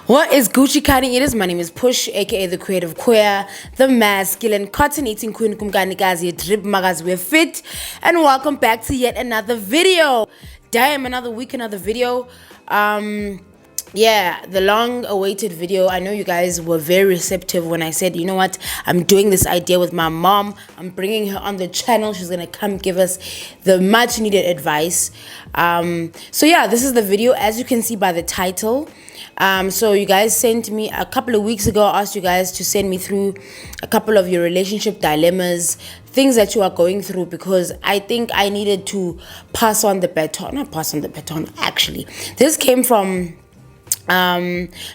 What is Gucci Kani? It is. My name is Push, aka the creative queer, the masculine, cotton eating queen kumkanikazi, drip magazi, we're fit, and welcome back to yet another video. Damn, another week, another video. Yeah, the long awaited video. I know you guys were very receptive when I said, you know what, I'm doing this idea with my mom. I'm bringing her on the channel. She's gonna come give us the much needed advice. So yeah, this is the video, as you can see by the title. So you guys sent me a couple of weeks ago. I asked you guys to send me through a couple of your relationship dilemmas, things that you are going through, because I think I needed to pass on the baton. Not pass on the baton, actually. This came from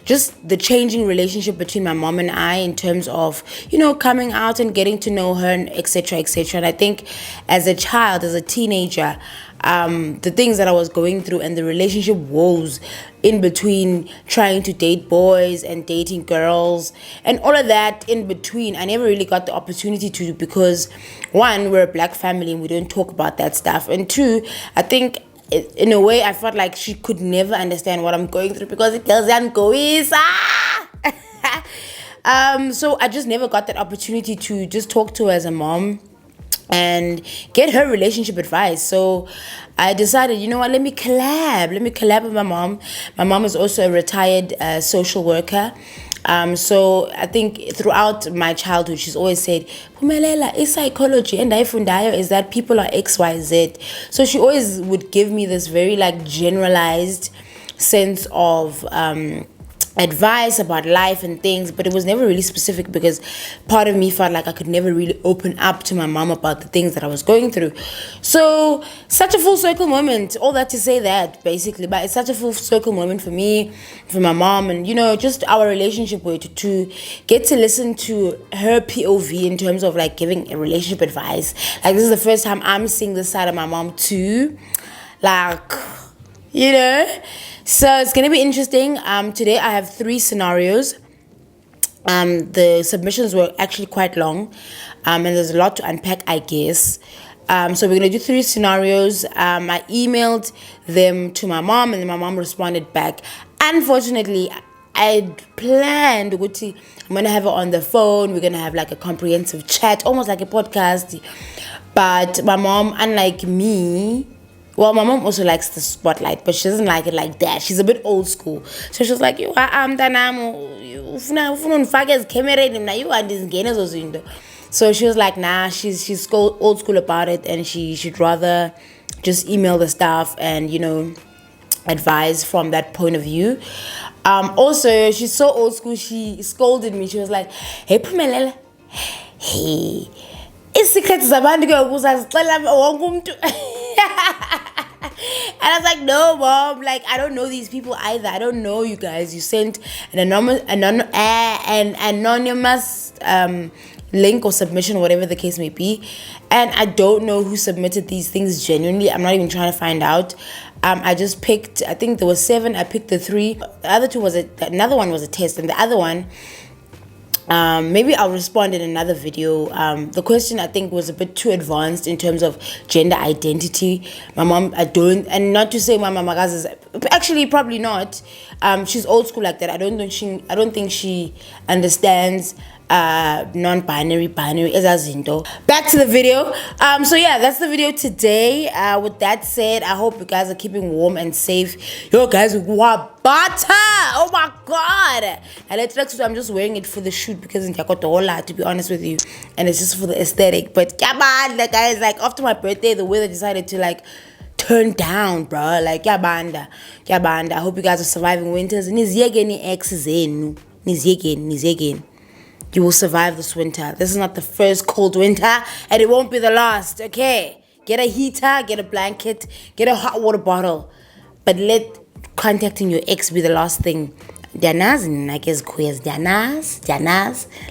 just the changing relationship between my mom and I, in terms of, you know, coming out and getting to know her, and etc, etc. And I think as a child, as a teenager, the things that I was going through and the relationship woes in between, trying to date boys and dating girls and all of that in between, I never really got the opportunity to, because one, we're a black family and we don't talk about that stuff, and two, I think in a way I felt like she could never understand what I'm going through because it doesn't go easy. So I just never got that opportunity to just talk to her as a mom and get her relationship advice. So I decided, you know what, let me collab with my mom. My mom is also a retired social worker. So I think throughout my childhood, she's always said, Pumelela, is psychology and ifundayo is that people are XYZ. So she always would give me this very like generalized sense of advice about life and things, but it was never really specific, because part of me felt like I could never really open up to my mom about the things that I was going through. So such a full circle moment, all that to say that basically, but it's such a full circle moment for me, for my mom, and you know, just our relationship with to get to listen to her POV in terms of like giving a relationship advice. Like, this is the first time I'm seeing this side of my mom too, like, you know. So it's gonna be interesting. Today I have 3 scenarios. The submissions were actually quite long, and there's a lot to unpack, I guess. So we're gonna do 3 scenarios. I emailed them to my mom, and then my mom responded back. Unfortunately, I planned, I'm gonna have her on the phone. We're gonna have like a comprehensive chat, almost like a podcast. But my mom, unlike me, well, my mom also likes the spotlight, but she doesn't like it like that. She's a bit old school. So she was like, you so she was like, nah, she's old school about it, and she'd rather just email the stuff and, you know, advise from that point of view. Also, she's so old school, she scolded me. She was like, hey, Pumelela, hey, isikhathi zabantu ke uzazixela wonke umuntu. And I was like, no, mom, like, I don't know these people either. I don't know you guys. You sent an anonymous link or submission, whatever the case may be, and I don't know who submitted these things genuinely. I'm not even trying to find out. I just picked, I think there was 7. I picked the 3. The other 2 another one was a test, and the other one, maybe I'll respond in another video. The question, I think, was a bit too advanced in terms of gender identity. My mom, and not to say my mama is actually probably not. She's old school like that. I don't think she understands non-binary, binary ezazinto. Back to the video. So yeah, that's the video today. With that said, I hope you guys are keeping warm and safe. Yo guys, butter! Oh my god! I'm just wearing it for the shoot because to be honest with you, and it's just for the aesthetic. But come on, like, guys, like, after my birthday, the weather decided to like turn down, bro. Like, yabanda. I hope you guys are surviving winters. You will survive this winter. This is not the first cold winter, and it won't be the last, okay? Get a heater, get a blanket, get a hot water bottle. But let contacting your ex be the last thing. Dianas, and I guess queers. Dianas.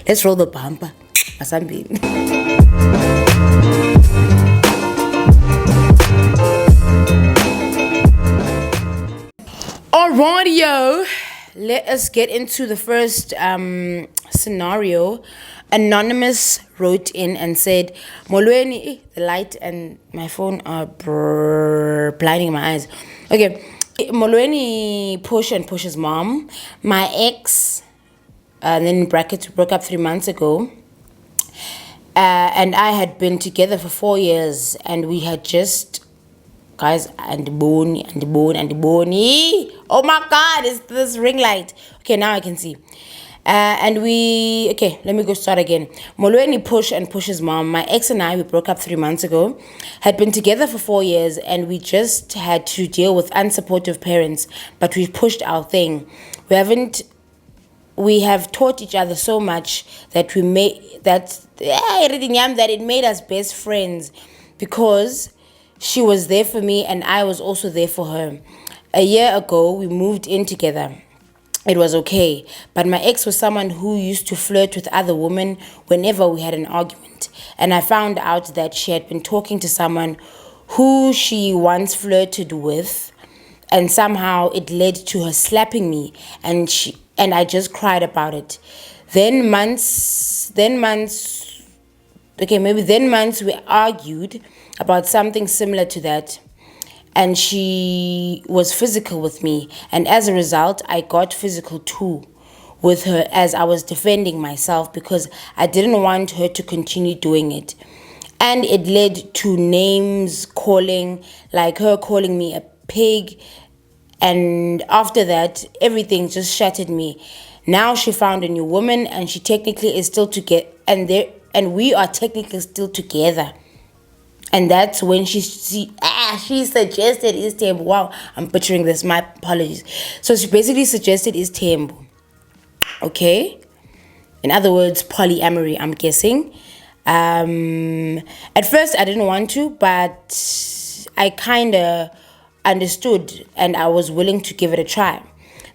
Let's roll the bumper. Alrighty, yo. Let us get into the first scenario. Anonymous wrote in and said, Molweni, the light and my phone are blinding my eyes. Okay, Molweni push and Push's mom. My ex, and then in brackets, we broke up 3 months ago. And I had been together for 4 years, and we had just, guys, and bone. Oh my God, it's this ring light. Okay, now I can see. Okay, let me go start again. Molweni Push and Push's mom, my ex and I, we broke up 3 months ago, had been together for 4 years, and we just had to deal with unsupportive parents, but we pushed our thing. We have taught each other so much that it made us best friends, because she was there for me and I was also there for her. A year ago, we moved in together. It was okay, but my ex was someone who used to flirt with other women whenever we had an argument. And I found out that she had been talking to someone who she once flirted with, and somehow it led to her slapping me, and I just cried about it. Then months we argued about something similar to that, and she was physical with me, and as a result I got physical too with her, as I was defending myself because I didn't want her to continue doing it. And it led to names calling, like her calling me a pig, and after that everything just shattered me. Now she found a new woman, and she technically is still together, and we are technically still together. And that's when she suggested Istembu. Wow, I'm butchering this. My apologies. So she basically suggested Istembu. Okay? In other words, polyamory, I'm guessing. At first, I didn't want to, but I kind of understood, and I was willing to give it a try.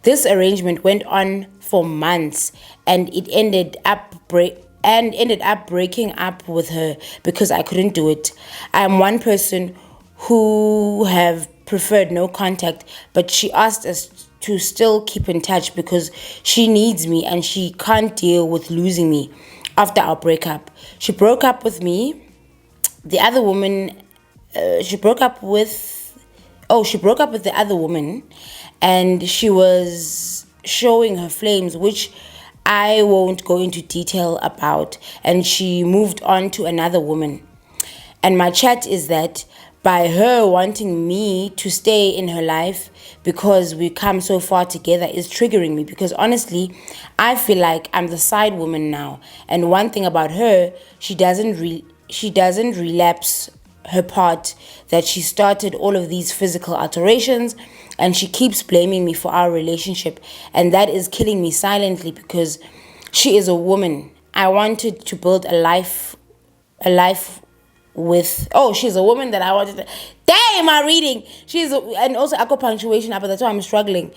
This arrangement went on for months, and it ended up breaking up with her because I couldn't do it. I am one person who have preferred no contact, but she asked us to still keep in touch because she needs me and she can't deal with losing me after our breakup. She broke up with me. The other woman, she broke up with the other woman, and she was showing her flames, which I won't go into detail about, and she moved on to another woman. And my chat is that by her wanting me to stay in her life because we come so far together is triggering me, because honestly, I feel like I'm the side woman now. And one thing about her, she doesn't relapse her part, that she started all of these physical alterations, and she keeps blaming me for our relationship, and that is killing me silently because she is a woman. I wanted to build a life with. She's a woman that I wanted to. Damn, my reading. And also echo punctuation, but that's why I'm struggling.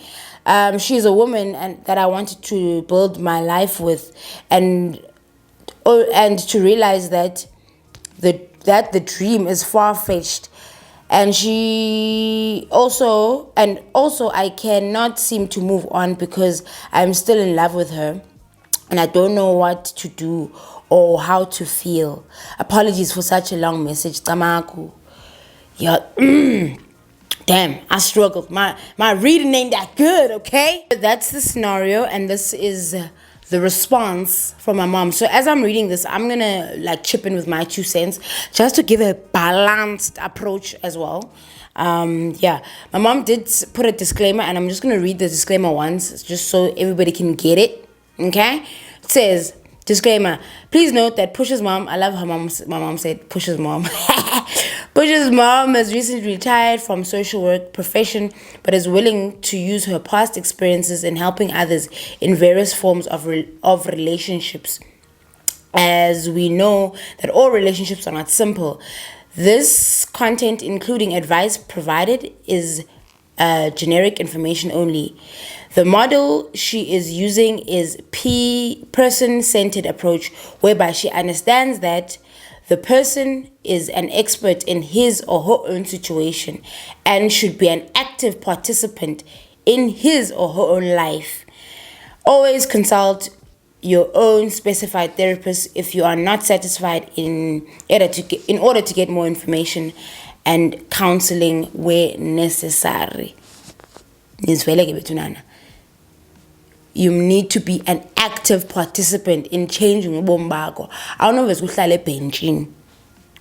She's a woman and that I wanted to build my life with, and to realize that the dream is far-fetched. And I cannot seem to move on because I'm still in love with her, and I don't know what to do or how to feel. Apologies for such a long message, Tamaku. Yeah, damn, I struggled. My reading ain't that good, okay? That's the scenario, and this is the response from my mom. So as I'm reading this, I'm gonna chip in with my 2 cents just to give a balanced approach as well. My mom did put a disclaimer, and I'm just gonna read the disclaimer once just so everybody can get it. Okay, it says, disclaimer, please note that Push's mom, I love her mom, my mom said Push's mom. Push's mom has recently retired from social work profession, but is willing to use her past experiences in helping others in various forms of relationships. As we know that all relationships are not simple, this content, including advice provided, is generic information only. The model she is using is person-centered approach, whereby she understands that the person is an expert in his or her own situation and should be an active participant in his or her own life. Always consult your own specified therapist if you are not satisfied in order to get more information and counseling where necessary. nizwele ke bethunana. You need to be an active participant in changing ubomi bakho. Awunoveze uhlale ebhentsini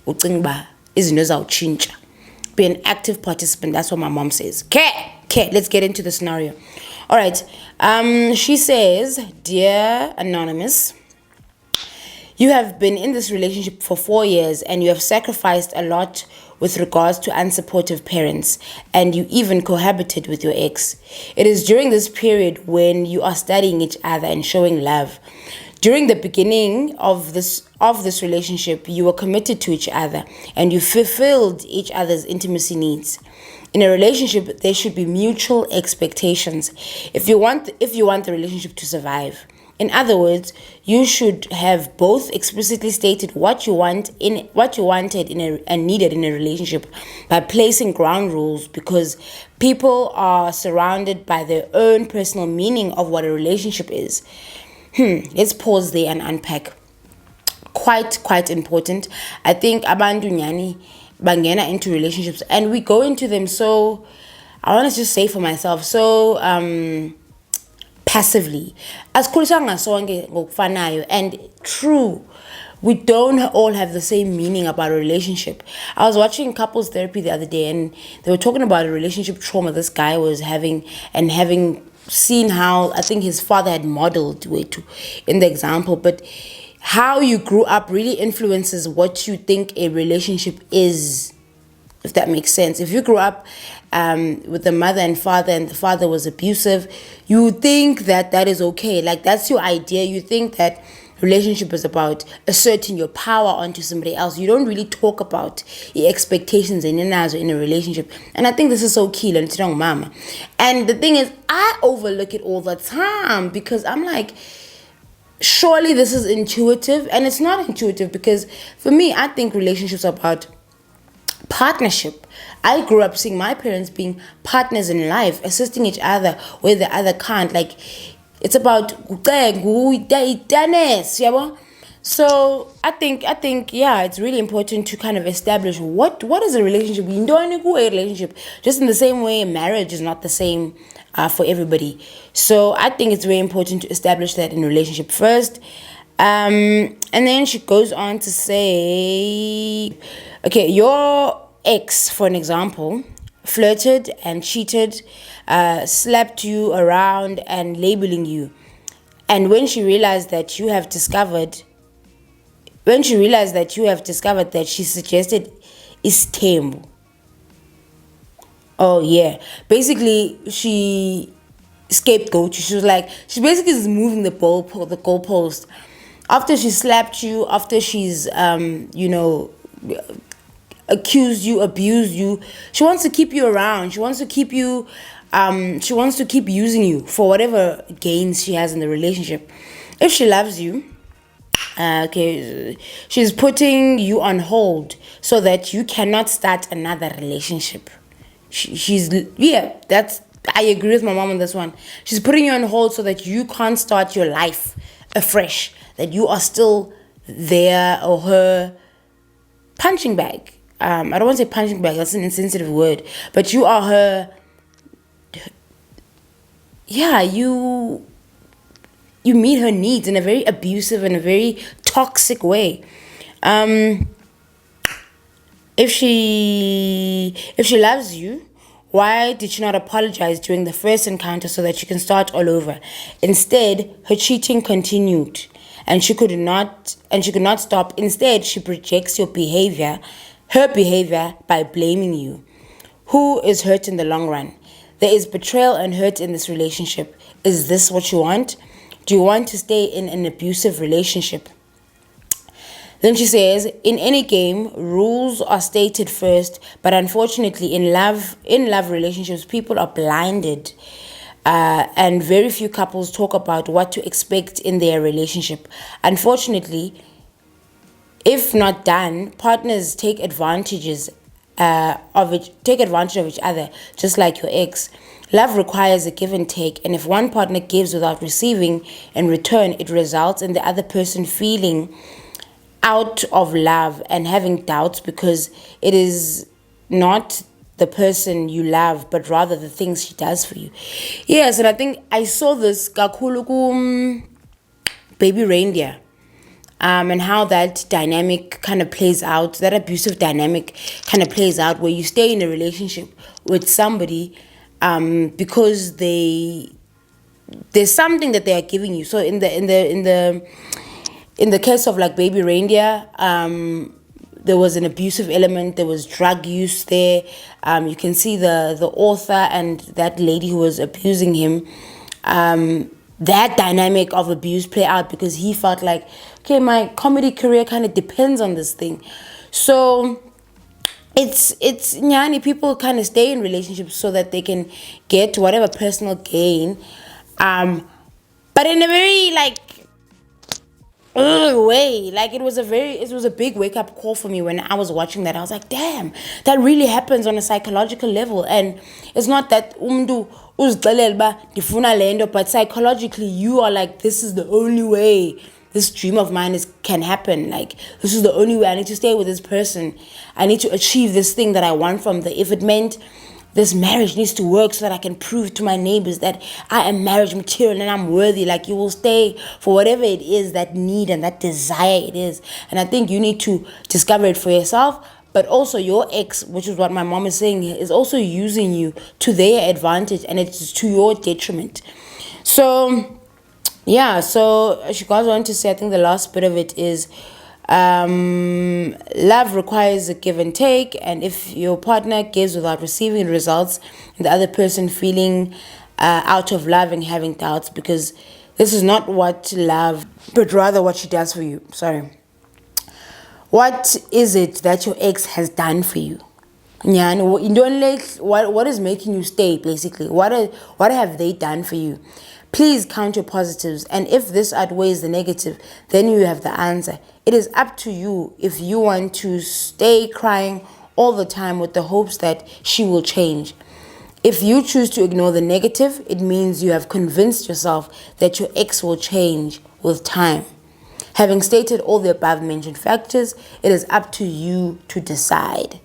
ucinga uba izinto zawutshintsha. Be an active participant. That's what my mom says. Okay, let's get into the scenario. All right. She says, "Dear Anonymous, you have been in this relationship for 4 years and you have sacrificed a lot with regards to unsupportive parents, and you even cohabited with your ex. It is during this period when you are studying each other and showing love. During the beginning of this relationship, you were committed to each other and you fulfilled each other's intimacy needs. In a relationship, there should be mutual expectations if you want the relationship to survive. In other words, you should have both explicitly stated what you wanted and needed in a relationship by placing ground rules, because people are surrounded by their own personal meaning of what a relationship is." Let's pause there and unpack. Quite important. I think abantu nyani bangena into relationships and we go into them so, I want to just say for myself, so passively. Asikhulisanga sonke ngokufanayo, and true, we don't all have the same meaning about a relationship. I was watching couples therapy the other day and they were talking about a relationship trauma this guy was having, and having seen how I think his father had modeled in the example, but how you grew up really influences what you think a relationship is, if that makes sense. If you grew up with a mother and father and the father was abusive, you think that is okay. Like, that's your idea. You think that relationship is about asserting your power onto somebody else. You don't really talk about your expectations in a relationship. And I think this is so key. Mama. And the thing is, I overlook it all the time because I'm like, surely this is intuitive. And it's not intuitive because for me, I think relationships are about partnership. I grew up seeing my parents being partners in life, assisting each other where the other can't. Like, it's about so I think yeah, it's really important to kind of establish what is a relationship. You don't need a relationship, just in the same way marriage is not the same for everybody. So I think it's very important to establish that in a relationship first. And then she goes on to say, okay, your ex, for an example, flirted and cheated, slapped you around and labeling you. And when she realized that you have discovered that she suggested istembu. Oh yeah. Basically, she scapegoat. She was like, she basically is moving the goalpost. After she slapped you, after she's accused you, abused you, she wants to keep you around. She wants to keep you she wants to keep using you for whatever gains she has in the relationship. If she loves you, she's putting you on hold so that you cannot start another relationship. I agree with my mom on this one. She's putting you on hold so that you can't start your life afresh, that you are still there or her punching bag. I don't want to say punching bag, that's an insensitive word, but you are her. Yeah, you meet her needs in a very abusive and a very toxic way. If she loves you, why did she not apologize during the first encounter so that you can start all over? Instead, her cheating continued, and she could not stop. Instead, she projects her behavior by blaming you. Who is hurt in the long run? There is betrayal and hurt in this relationship. Is this what you want? Do you want to stay in an abusive relationship? Then she says, in any game, rules are stated first, but unfortunately in love relationships, people are blinded. And very few couples talk about what to expect in their relationship. Unfortunately, if not done, partners take advantage of each other, just like your ex. Love requires a give and take, and if one partner gives without receiving in return, it results in the other person feeling out of love and having doubts because it is not the person you love, but rather the things she does for you. Yes, and I think I saw this kakhulu Baby Reindeer. And how that dynamic kind of plays out, that abusive dynamic kind of plays out, where you stay in a relationship with somebody because there's something that they are giving you. So in the case of like Baby Reindeer, there was an abusive element. There was drug use there. You can see the author and that lady who was abusing him. That dynamic of abuse play out because he felt like, okay, my comedy career kind of depends on this thing. So it's nyani, people kind of stay in relationships so that they can get whatever personal gain, but in a very like way. Like it was a big wake up call for me when I was watching that. I was like, damn, that really happens on a psychological level. And it's not that umdu uzixelele ba ndifuna lento, but psychologically you are like, this is the only way this dream of mine can happen. Like, this is the only way. I need to stay with this person. I need to achieve this thing that I want from the. If it meant this marriage needs to work so that I can prove to my neighbors that I am marriage material and I'm worthy. Like, you will stay for whatever it is, that need and that desire it is. And I think you need to discover it for yourself. But also your ex, which is what my mom is saying here, is also using you to their advantage, and it's to your detriment. So, yeah, so she goes on to say, I think the last bit of it is, love requires a give and take, and if your partner gives without receiving results, and the other person feeling out of love and having doubts, because this is not what love, but rather what she does for you. Sorry. What is it that your ex has done for you? Yeah, what is making you stay, basically? What have they done for you? Please count your positives, and if this outweighs the negative, then you have the answer. It is up to you if you want to stay crying all the time with the hopes that she will change. If you choose to ignore the negative, it means you have convinced yourself that your ex will change with time. Having stated all the above mentioned factors, it is up to you to decide.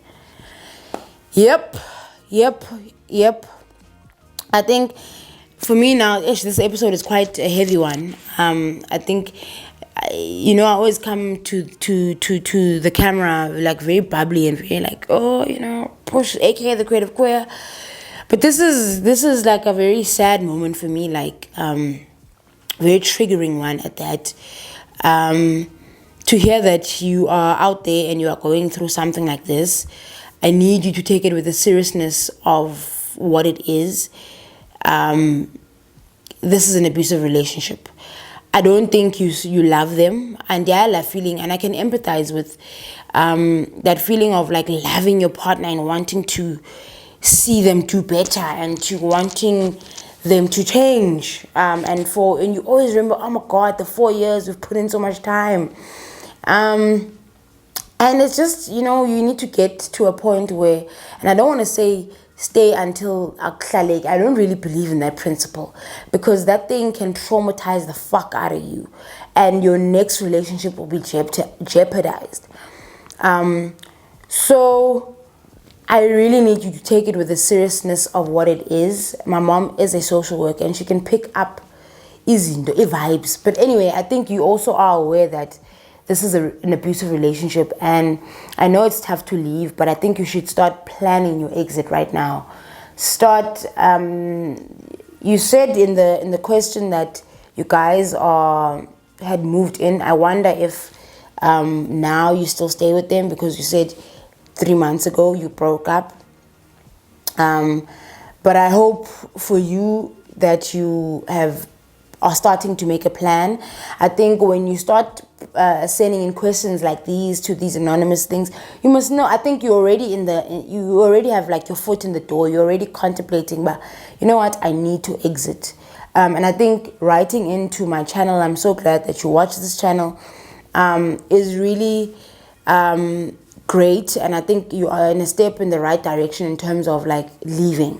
Yep. I think for me now, this episode is quite a heavy one. I think, I always come to the camera like very bubbly and very like, push, aka the creative queer. But this is like a very sad moment for me, like very triggering one at that. To hear that you are out there and you are going through something like this, I need you to take it with the seriousness of what it is. This is an abusive relationship. I don't think you love them, and I love feeling, and I can empathize with that feeling of like loving your partner and wanting to see them do better and to wanting them to change, and you always remember, oh my God, the 4 years we've put in so much time, and it's just, you need to get to a point where, and I don't want to say stay until akuhlale. I don't really believe in that principle, because that thing can traumatize the fuck out of you, and your next relationship will be jeopardized. So I really need you to take it with the seriousness of what it is. My mom is a social worker and she can pick up izinto, vibes. But anyway, I think you also are aware that this is an abusive relationship, and I know it's tough to leave, but I think you should start planning your exit right now. Start. You said in the question that you guys had moved in. I wonder if now you still stay with them, because you said 3 months ago you broke up. But I hope for you that you are starting to make a plan. I think when you start sending in questions like these to these anonymous things, you must know, I think you already have like your foot in the door. You're already contemplating, but you know what, I need to exit. And I think writing into my channel, I'm so glad that you watch this channel, is really great. And I think you are in a step in the right direction in terms of like leaving.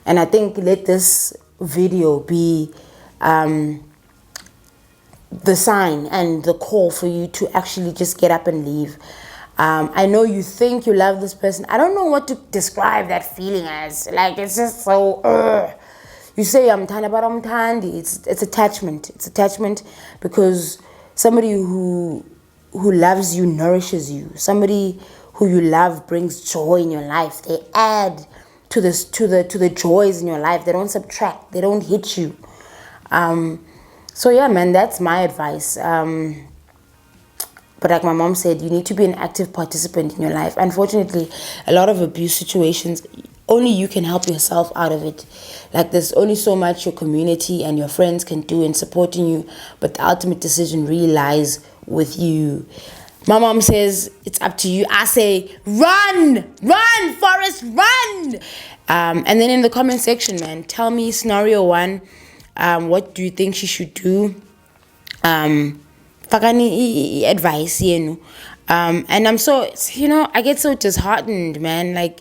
And I think let this video be the sign and the call for you to actually just get up and leave. I know you think you love this person. I don't know what to describe that feeling as. Like, it's just so, you say I'm tanda, but I'm tandi. It's attachment. It's attachment because somebody who loves you nourishes you. Somebody who you love brings joy in your life. They add to the joys in your life. They don't subtract. They don't hit you. So yeah, man, that's my advice. But like my mom said, you need to be an active participant in your life. Unfortunately, a lot of abuse situations, only you can help yourself out of it. Like, there's only so much your community and your friends can do in supporting you, but the ultimate decision really lies with you. My mom says it's up to you. I say run, Forrest, run. And then in the comment section, man, tell me scenario 1. What do you think she should do? Fakani advice, and I'm so, I get so disheartened, man. Like,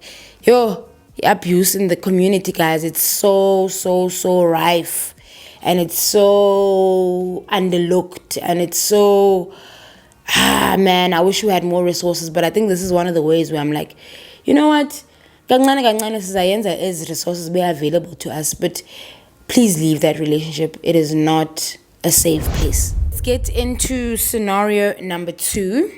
abuse in the community, guys, it's so rife, and it's so underlooked, and it's so, man, I wish we had more resources. But I think this is one of the ways where I'm like, you know what, kancane sizayenza as resources be available to us, but please leave that relationship. It is not a safe place. Let's get into scenario number 2.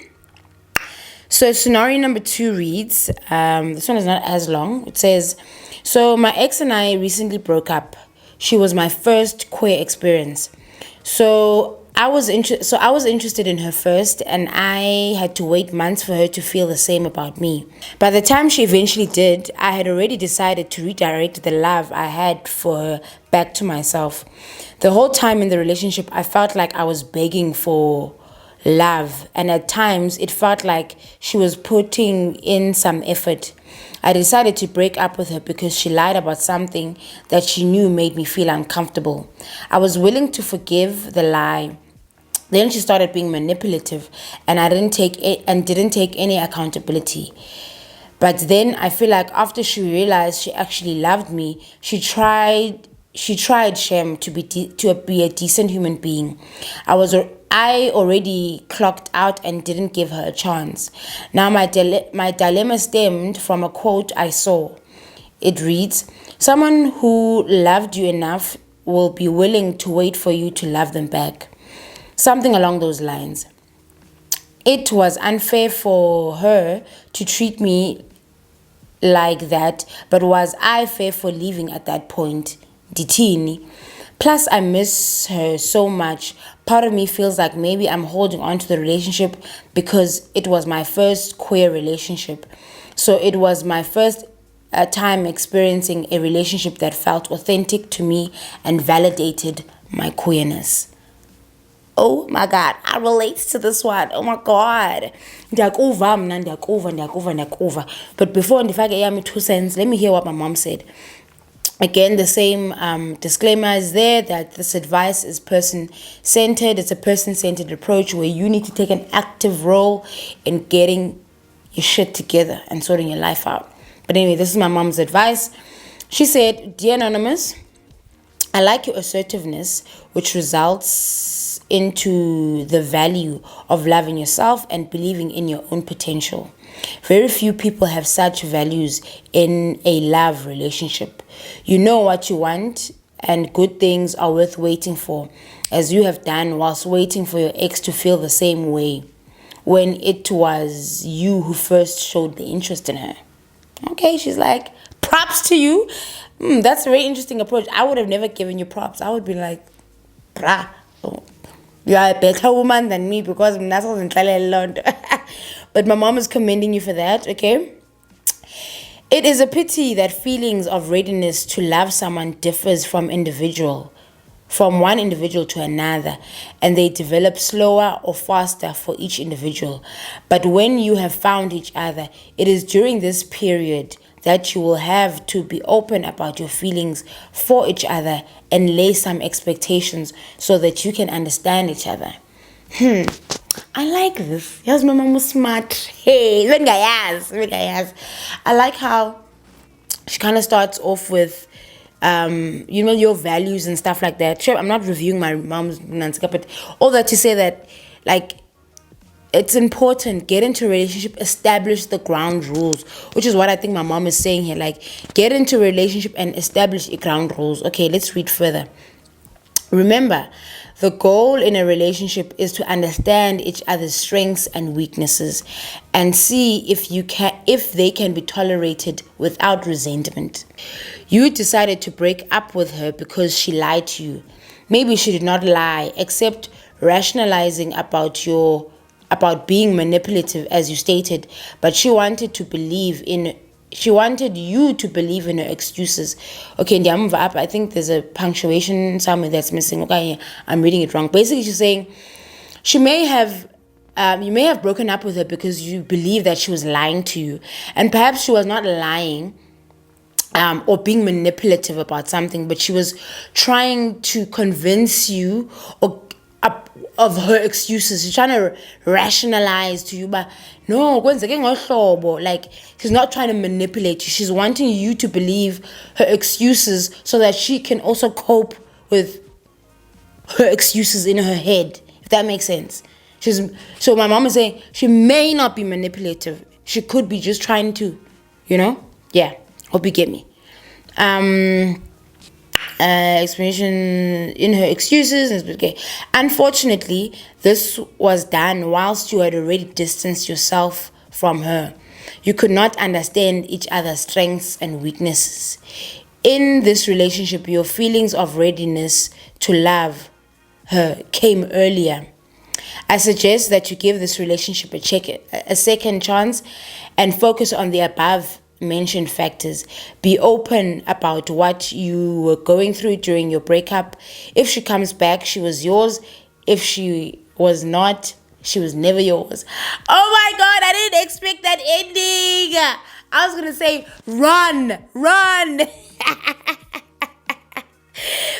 So scenario number 2 reads, this one is not as long. It says, so my ex and I recently broke up. She was my first queer experience. So I was interested in her first, and I had to wait months for her to feel the same about me. By the time she eventually did, I had already decided to redirect the love I had for her back to myself. The whole time in the relationship, I felt like I was begging for love, and at times it felt like she was putting in some effort. I decided to break up with her because she lied about something that she knew made me feel uncomfortable. I was willing to forgive the lie. Then she started being manipulative, and I didn't take any accountability. But then I feel like after she realized she actually loved me, she tried shame to be a decent human being. I already clocked out and didn't give her a chance. Now my dilemma stemmed from a quote I saw. It reads, "Someone who loved you enough will be willing to wait for you to love them back." Something along those lines. It was unfair for her to treat me like that, but was I fair for leaving at that point? Ditini. Plus, I miss her so much. Part of me feels like maybe I'm holding on to the relationship because it was my first queer relationship. So it was my first time experiencing a relationship that felt authentic to me and validated my queerness. Oh my God, I relate to this one. Oh my God. Ndiyakuva. But before ndifake eyami 2 cents, let me hear what my mom said. Again, the same disclaimer is there that this advice is person-centered. It's a person-centered approach where you need to take an active role in getting your shit together and sorting your life out. But anyway, this is my mom's advice. She said, "Dear Anonymous, I like your assertiveness, which results into the value of loving yourself and believing in your own potential. Very few people have such values in a love relationship. You know what you want, and good things are worth waiting for, as you have done whilst waiting for your ex to feel the same way when it was you who first showed the interest in her." Okay, she's like, props to you. That's a very interesting approach. I would have never given you props. I would be like, brah, you are a better woman than me because I'm not alone. But my mom is commending you for that, okay? It is a pity that feelings of readiness to love someone differs from one individual to another, and they develop slower or faster for each individual. But when you have found each other, it is during this period that you will have to be open about your feelings for each other and lay some expectations so that you can understand each other. I like this. Yes, my mom was smart. Hey, when guys. I like how she kind of starts off with, your values and stuff like that. Sure, I'm not reviewing my mom's Nanska, but all that to say that, like, it's important. Get into a relationship, establish the ground rules, which is what I think my mom is saying here. Like, get into a relationship and establish the ground rules. Okay, let's read further. Remember, the goal in a relationship is to understand each other's strengths and weaknesses and see if they can be tolerated without resentment. You decided to break up with her because she lied to you. Maybe she did not lie, except rationalizing about being manipulative, as you stated, but she wanted you to believe in her excuses. Okay, ndiyamva up. I think there's a punctuation somewhere that's missing. Okay, I'm reading it wrong. Basically, she's saying you may have broken up with her because you believe that she was lying to you, and perhaps she was not lying. Or being manipulative about something, but she was trying to convince you of her excuses. She's trying to rationalize to you, but no, like she's not trying to manipulate you. She's wanting you to believe her excuses so that she can also cope with her excuses in her head, if that makes sense. So my mom is saying she may not be manipulative. She could be just trying to, yeah. Hope you get me. Explanation in her excuses. Okay. Unfortunately, this was done whilst you had already distanced yourself from her. You could not understand each other's strengths and weaknesses. In this relationship, your feelings of readiness to love her came earlier. I suggest that you give this relationship a second chance and focus on the above mentioned factors. Be open about what you were going through during your breakup. If she comes back, she was yours. If she was not, she was never yours. Oh my God, I didn't expect that ending. I was going to say, run.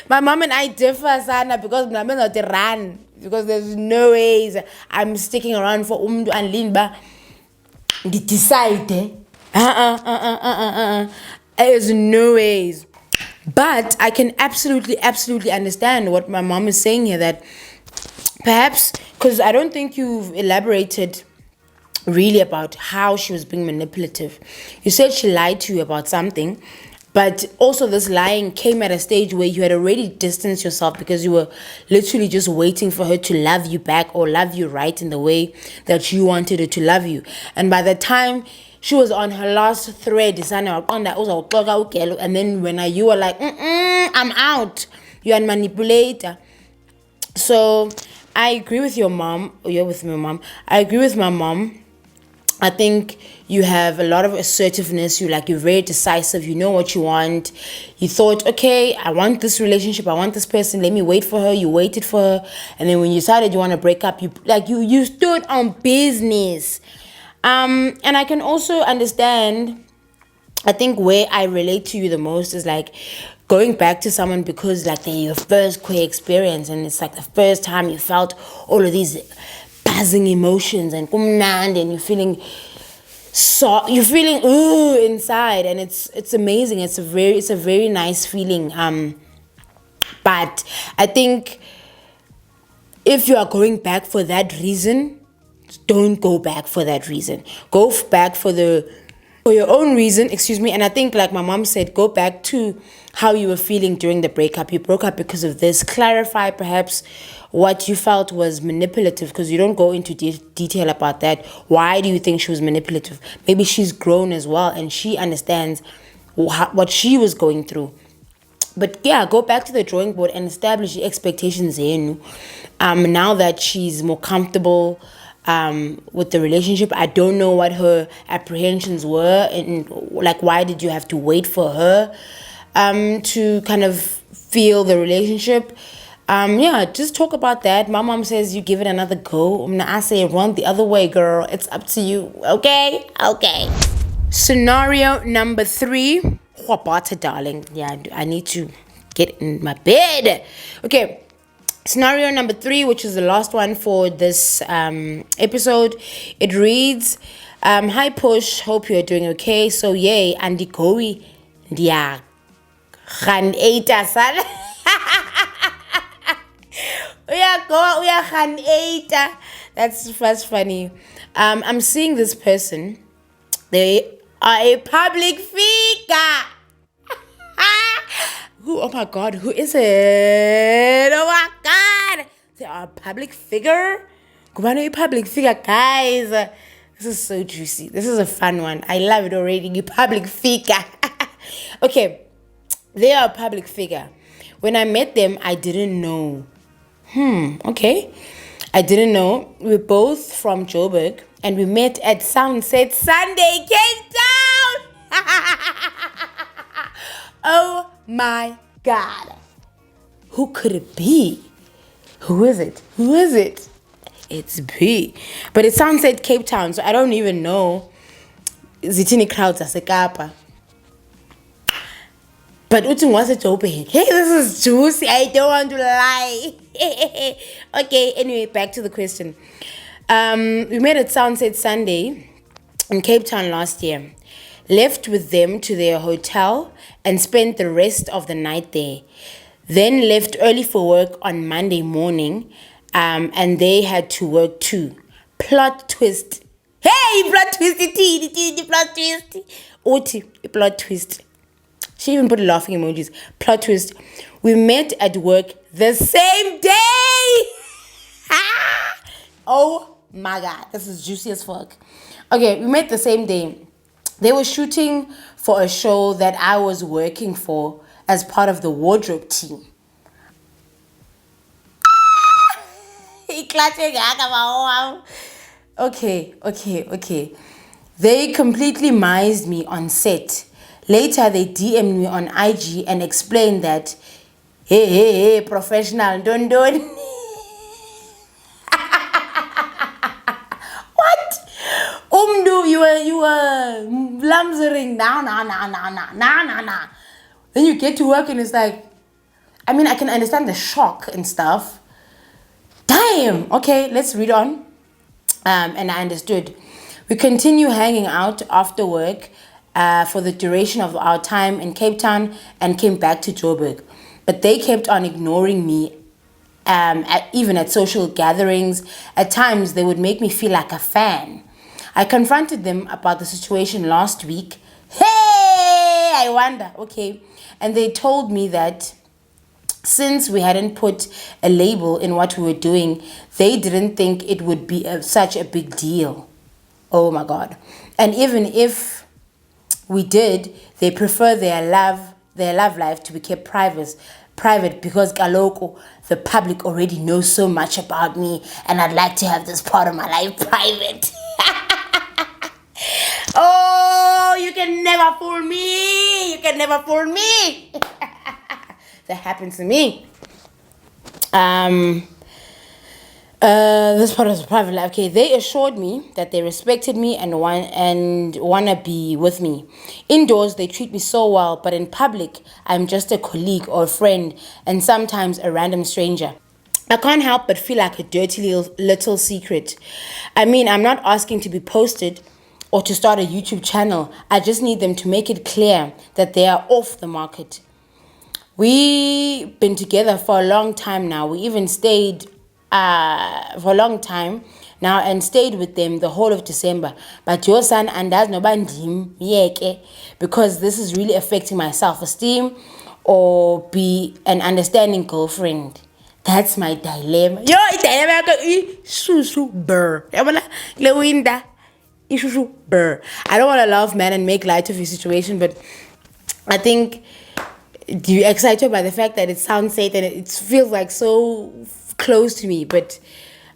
My mom and I differ, Sana, because I'm not to run. Because there's no ways I'm sticking around for Umdu and Linba. Decide. There's no ways. But I can absolutely understand what my mom is saying here, that perhaps, because I don't think you've elaborated really about how she was being manipulative. You said she lied to you about something, but also this lying came at a stage where you had already distanced yourself because you were literally just waiting for her to love you back or love you right in the way that you wanted her to love you. And by the time she was on her last thread, and then when you were like, I'm out, you're a manipulator. So I agree with your mom. You're with my mom. I agree with my mom. I think you have a lot of assertiveness. You're very decisive. You know what you want. You thought, okay, I want this relationship. I want this person. Let me wait for her. You waited for her. And then when you decided you want to break up, you stood on business. And I can also understand, I think where I relate to you the most is going back to someone because they're your first queer experience, and it's the first time you felt all of these buzzing emotions and you're feeling inside, and it's amazing. It's a very nice feeling. But I think if you are going back for that reason, don't go back for that reason. Go back for your own reason, and I think like my mom said, go back to how you were feeling during the breakup. You broke up because of this. Clarify perhaps what you felt was manipulative, because you don't go into detail about that. Why do you think she was manipulative? Maybe she's grown as well and she understands what she was going through. But yeah, go back to the drawing board and establish the expectations in. Now that she's more comfortable with the relationship, I don't know what her apprehensions were, and why did you have to wait for her to kind of feel the relationship? Just talk about that. My mom says you give it another go. I say run the other way, girl. It's up to you. Okay. Scenario number 3. Wabata, darling. Yeah, I need to get in my bed. Okay. Scenario number 3, which is the last one for this episode. It reads, hi Push, hope you're doing okay. So yay, Andy Kowi, dia Khan Eita san. That's funny. I'm seeing this person. They are a public figure. Who? Oh my God! Who is it? Oh my God! They are a public figure. Kubano a public figure, guys. This is so juicy. This is a fun one. I love it already. You public figure. Okay, they are a public figure. When I met them, I didn't know. Okay. I didn't know. We're both from Joburg and we met at Sunset Sunday, Cape Town. Oh my God. Who could it be? Who is it? Who is it? It's B. But it Sunset Cape Town, so I don't even know. Zitini crowds as a kappa. But Utung was a Joburg. Hey, this is juicy. I don't want to lie. Okay, anyway, back to the question. We met at Sunset Sunday in Cape Town last year. Left with them to their hotel and spent the rest of the night there. Then left early for work on Monday morning, and they had to work too. Plot twist. Hey, plot twisty, plot twist. Oti, plot twist. She even put laughing emojis. Plot twist. We met at work the same day. Oh my God, this is juicy as fuck. Okay, we met the same day. They were shooting for a show that I was working for as part of the wardrobe team. Okay. They completely mised me on set. Later, they DM'd me on IG and explained that, hey, professional, don't. What? You were lamsering. Nah. Then you get to work and it's like, I mean, I can understand the shock and stuff. Damn. Okay, let's read on. And I understood. We continue hanging out after work for the duration of our time in Cape Town and came back to Joburg. But they kept on ignoring me, even at social gatherings. At times, they would make me feel like a fan. I confronted them about the situation last week. Hey, I wonder. Okay. And they told me that since we hadn't put a label in what we were doing, they didn't think it would be such a big deal. Oh my God. And even if we did, they prefer their love life to be kept private because Galoko, the public already knows so much about me and I'd like to have this part of my life private. Oh, you can never fool me. That happened to me. This part of the private life. Okay, they assured me that they respected me and wanna be with me. Indoors, they treat me so well, but in public, I'm just a colleague or a friend and sometimes a random stranger. I can't help but feel like a dirty little secret. I mean, I'm not asking to be posted or to start a YouTube channel. I just need them to make it clear that they are off the market. We've been together for a long time now. We even stayed for a long time now and stayed with them the whole of December. But your son and us no bandim yeke because this is really affecting my self-esteem or be an understanding girlfriend. That's my dilemma. Yo, dilemma isusu burr. Lewinda isusu burr. I don't want to love man and make light of your situation, but I think you're excited by the fact that it sounds safe and it feels like so close to me, but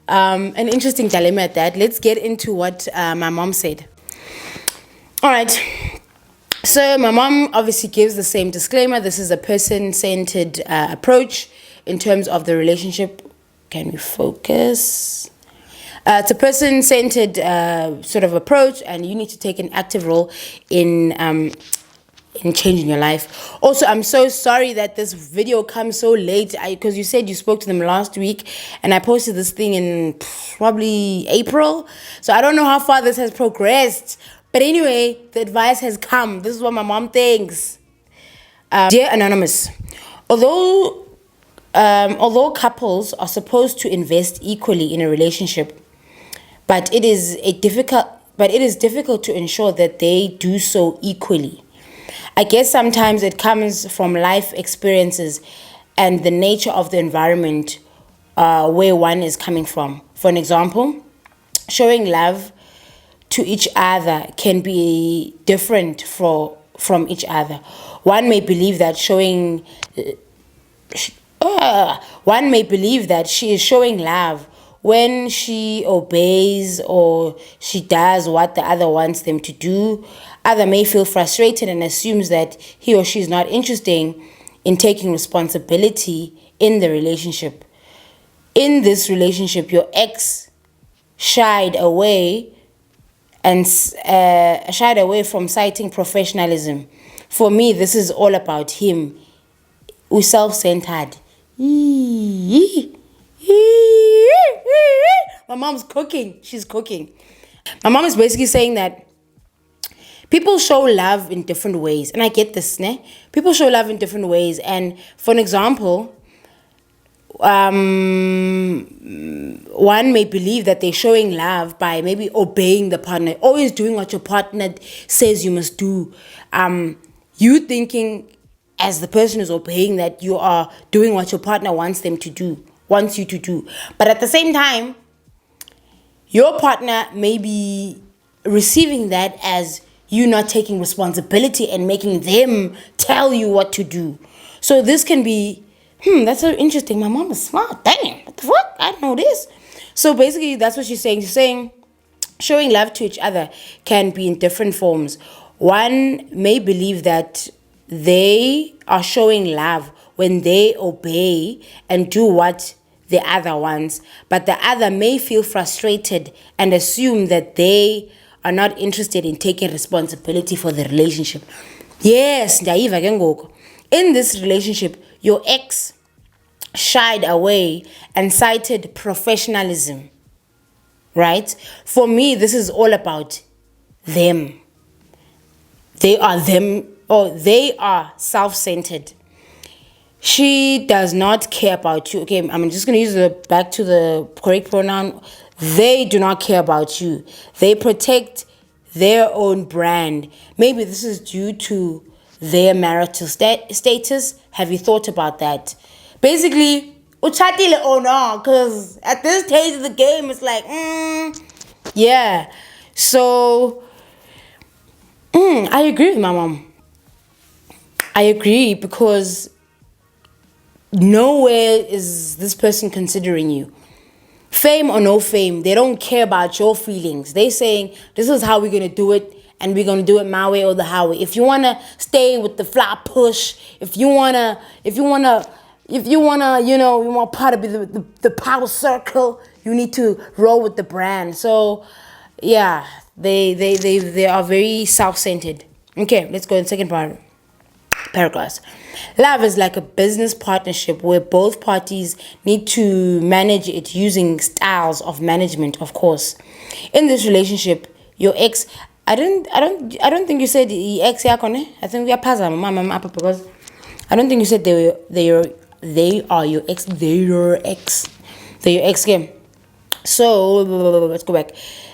an interesting dilemma at that. Let's get into what my mom said. All right. So my mom obviously gives the same disclaimer. This is a person-centered approach in terms of the relationship. Can we focus? It's a person-centered sort of approach, and you need to take an active role in changing your life. Also, I'm so sorry that this video comes so late because you said you spoke to them last week and I posted this thing in probably April. So I don't know how far this has progressed. But anyway, the advice has come. This is what my mom thinks. Dear Anonymous, although Although couples are supposed to invest equally in a relationship, but it is difficult to ensure that they do so equally. I guess sometimes it comes from life experiences and the nature of the environment where one is coming from. For an example, showing love to each other can be different from each other. One may believe that one may believe that she is showing love when she obeys or she does what the other wants them to do. Other may feel frustrated and assumes that he or she is not interested in taking responsibility in the relationship. In this relationship, your ex shied away shied away from citing professionalism. For me, this is all about him. We're self-centered. My mom's cooking. She's cooking. My mom is basically saying that people show love in different ways. And I get this, ne? People show love in different ways. And for an example, one may believe that they're showing love by maybe obeying the partner, always doing what your partner says you must do. You thinking as the person who's obeying that you are doing what your partner wants you to do. But at the same time, your partner may be receiving that as you not taking responsibility and making them tell you what to do. So this can be, that's so interesting. My mom is smart. Dang, what the fuck? I don't know this. So basically, that's what she's saying. She's saying showing love to each other can be in different forms. One may believe that they are showing love when they obey and do what the other wants, but the other may feel frustrated and assume that they are not interested in taking responsibility for the relationship. Yes, in this relationship, your ex shied away and cited professionalism, right? For me, this is all about them. They are self-centered. She does not care about you. Okay, I'm just going to use back to the correct pronoun. They do not care about you. They protect their own brand. Maybe this is due to their marital status. Have you thought about that? Basically, uchatile or not, because at this stage of the game, it's like, yeah. So, I agree with my mom. I agree because nowhere is this person considering you. Fame or no fame, they don't care about your feelings. They saying, this is how we're going to do it, and we're going to do it my way or the highway. If you want to stay with the fly push, if you want part of the power circle, you need to roll with the brand. So, yeah, they are very self-centered. Okay, let's go in the second paragraph. Love is like a business partnership where both parties need to manage it using styles of management, of course. In this relationship, your ex, I don't think you said the ex yakone. I think we are past mama because I don't think you said they are your ex. They're your ex game. So let's go back.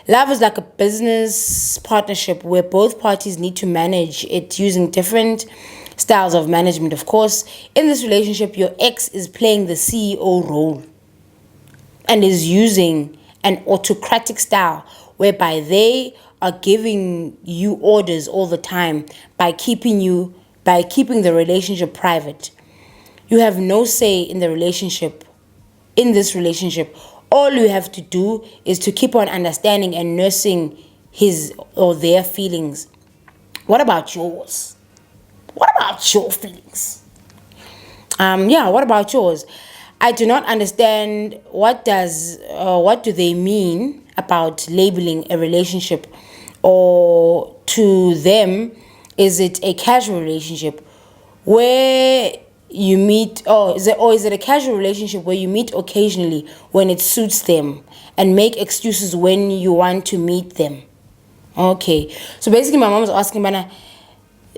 Love is like a business partnership where both parties need to manage it using different styles of management, of course. In this relationship, your ex is playing the CEO role and is using an autocratic style whereby they are giving you orders all the time by keeping the relationship private. You have no say in the relationship. In this relationship, all you have to do is to keep on understanding and nursing his or their feelings. What about yours? What about your feelings? What about yours? I do not understand what do they mean about labeling a relationship, or to them, is it a casual relationship where you meet, or is it a casual relationship where you meet occasionally when it suits them and make excuses when you want to meet them? Okay, so basically my mom was asking, Bana,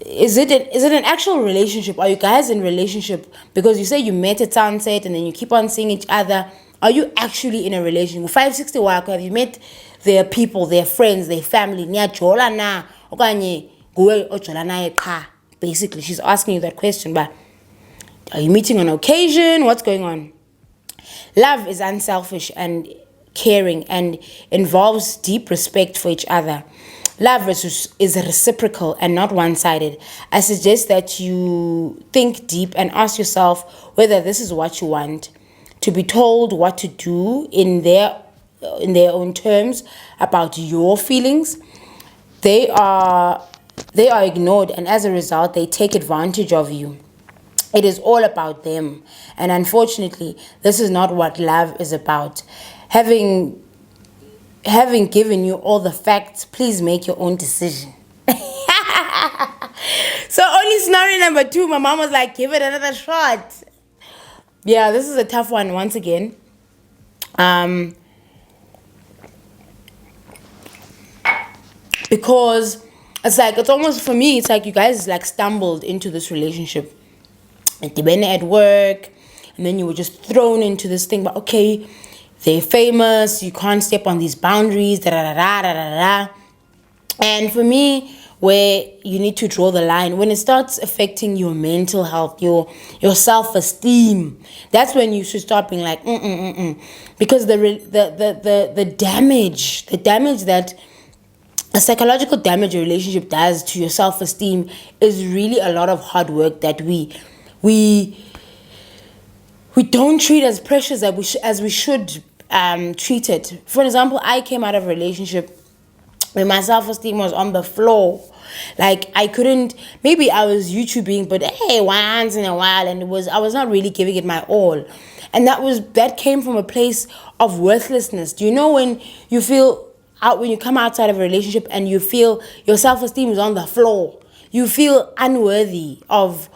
is it an actual relationship? Are you guys in relationship? Because you say you met at sunset and then you keep on seeing each other. Are you actually in a relationship? 560 wako, have you met their people, their friends, their family? Niyajola na okanye guwe ojola naye qha. Basically, she's asking you that question, but are you meeting on occasion? What's going on? Love is unselfish and caring and involves deep respect for each other. Love is reciprocal and not one-sided. I suggest that you think deep and ask yourself whether this is what you want. To be told what to do in their own terms about your feelings. They are ignored, and as a result, they take advantage of you. It is all about them, and unfortunately, this is not what love is about. Having given you all the facts, please make your own decision. So only scenario number 2, my mom was like, give it another shot. Yeah, this is a tough one once again. Because it's almost, for me, it's like you guys like stumbled into this relationship. Like, you've been at work, and then you were just thrown into this thing, but okay, they're famous, you can't step on these boundaries, da da da da da da. And for me, where you need to draw the line, when it starts affecting your mental health, your self-esteem, that's when you should start being like, because the damage that the psychological damage a relationship does to your self-esteem is really a lot of hard work that we don't treat as precious as we should treat it. For example, I came out of a relationship when my self-esteem was on the floor. Like, I couldn't, maybe I was YouTubing, but hey, once in a while, and I was not really giving it my all. And that came from a place of worthlessness. Do you know when you come outside of a relationship and you feel your self-esteem is on the floor? You feel unworthy of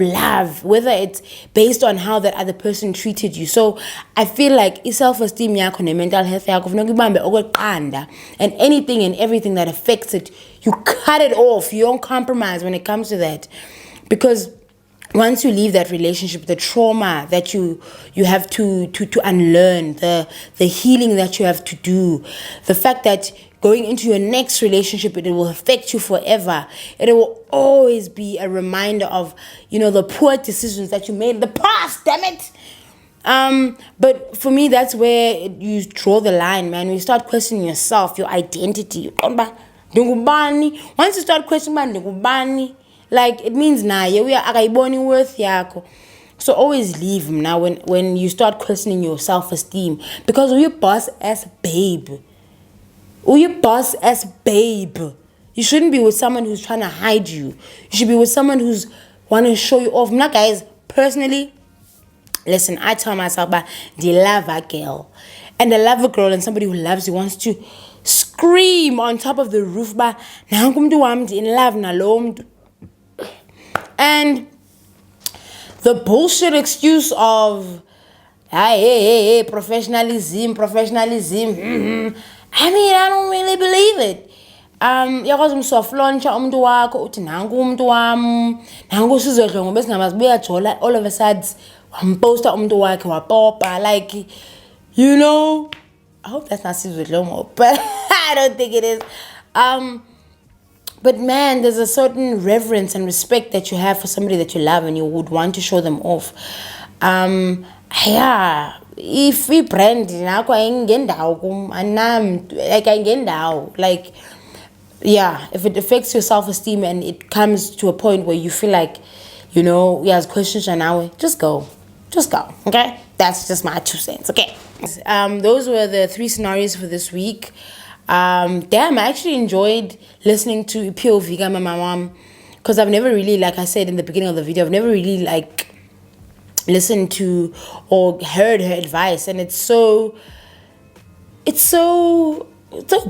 love, whether it's based on how that other person treated you. So I feel like self-esteem yakho ne mental health yakho kufanele ubambe okweqanda, and anything and everything that affects it, you cut it off. You don't compromise when it comes to that, because once you leave that relationship, the trauma that you have to unlearn, the healing that you have to do, the fact that going into your next relationship, it will affect you forever. It will always be a reminder of, the poor decisions that you made in the past, damn it. But for me, that's where you draw the line, man. You start questioning yourself, your identity. Once you start questioning, like, it means we are akaiboni worth yako. So always leave now when you start questioning your self-esteem, because you're boss ass babe. You boss ass babe. You shouldn't be with someone who's trying to hide you. You should be with someone who's want to show you off. Now, guys, personally, listen, I tell myself, but they love a girl. And I love a girl, and somebody who loves you wants to scream on top of the roof, but now I'm in love na. And the bullshit excuse of hey, professionalism. I mean, I don't really believe it. Yakwazi umsoflontsha umuntu wakho uthi nangu umuntu wami, nangu sizodlo ngoba singamazi buyajola, all of a sudden wamposta umuntu wakhe wapopa, like, I hope that's not sizodlo, but I don't think it is. But man, there's a certain reverence and respect that you have for somebody that you love, and you would want to show them off. If we brand nakho ayingendawo kum anam, like ayingendawo, like, yeah, if it affects your self-esteem and it comes to a point where you feel like, as questions are now, just go, okay? That's just my 2 cents, okay? Those were the 3 scenarios for this week. Damn, I actually enjoyed listening to POV my mom, because I've never really, like I said in the beginning of the video, I've never really listened to or heard her advice, and it's so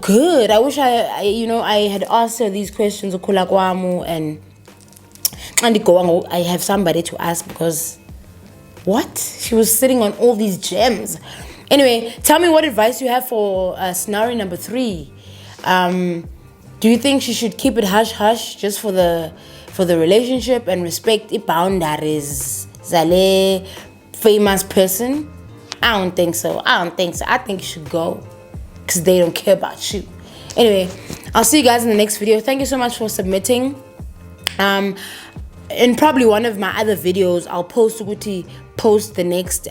good. I wish I had asked her these questions and I have somebody to ask, because she was sitting on all these gems. Anyway, tell me what advice you have for scenario number 3. Do you think she should keep it hush hush just for for the relationship and respect the boundaries. Zale famous person? I don't think so. I think you should go because they don't care about you. Anyway, I'll see you guys in the next video. Thank you so much for submitting. In probably one of my other videos, I'll post the next.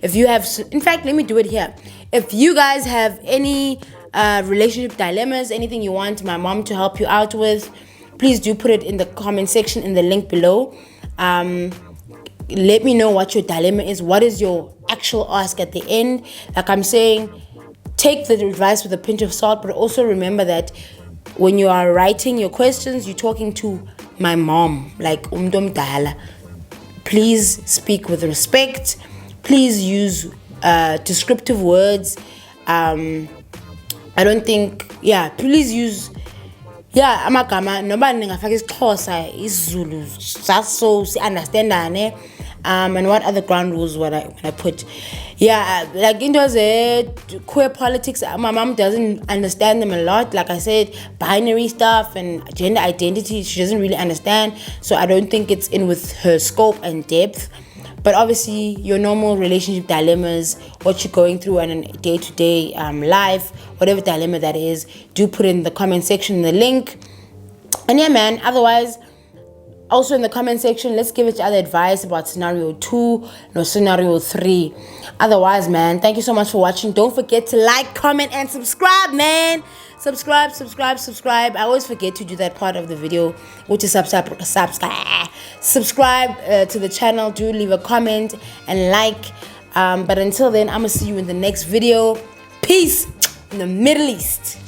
If you have, in fact, let me do it here. If you guys have any relationship dilemmas, anything you want my mom to help you out with, please do put it in the comment section in the link below. Let me know what your dilemma is. What is your actual ask at the end? Like I'm saying, take the advice with a pinch of salt, but also remember that when you are writing your questions, you're talking to my mom, like umdom. Please speak with respect. Please use descriptive words. I don't think, please use, amagama noba ningafaka isiXhosa, isiZulu, just so understand and what other ground rules when I put. Like into queer politics, my mom doesn't understand them a lot. Like I said, binary stuff and gender identity, she doesn't really understand. So I don't think it's in with her scope and depth. But obviously, your normal relationship dilemmas, what you're going through on a day-to-day life, whatever dilemma that is, do put it in the comment section, the link. And yeah, man, otherwise, also in the comment section, let's give each other advice about scenario 2 or scenario 3. Otherwise, man, thank you so much for watching. Don't forget to like, comment, and subscribe, man. Subscribe. I always forget to do that part of the video, which is subscribe to the channel. Do leave a comment and like. But until then, I'm going to see you in the next video. Peace in the Middle East.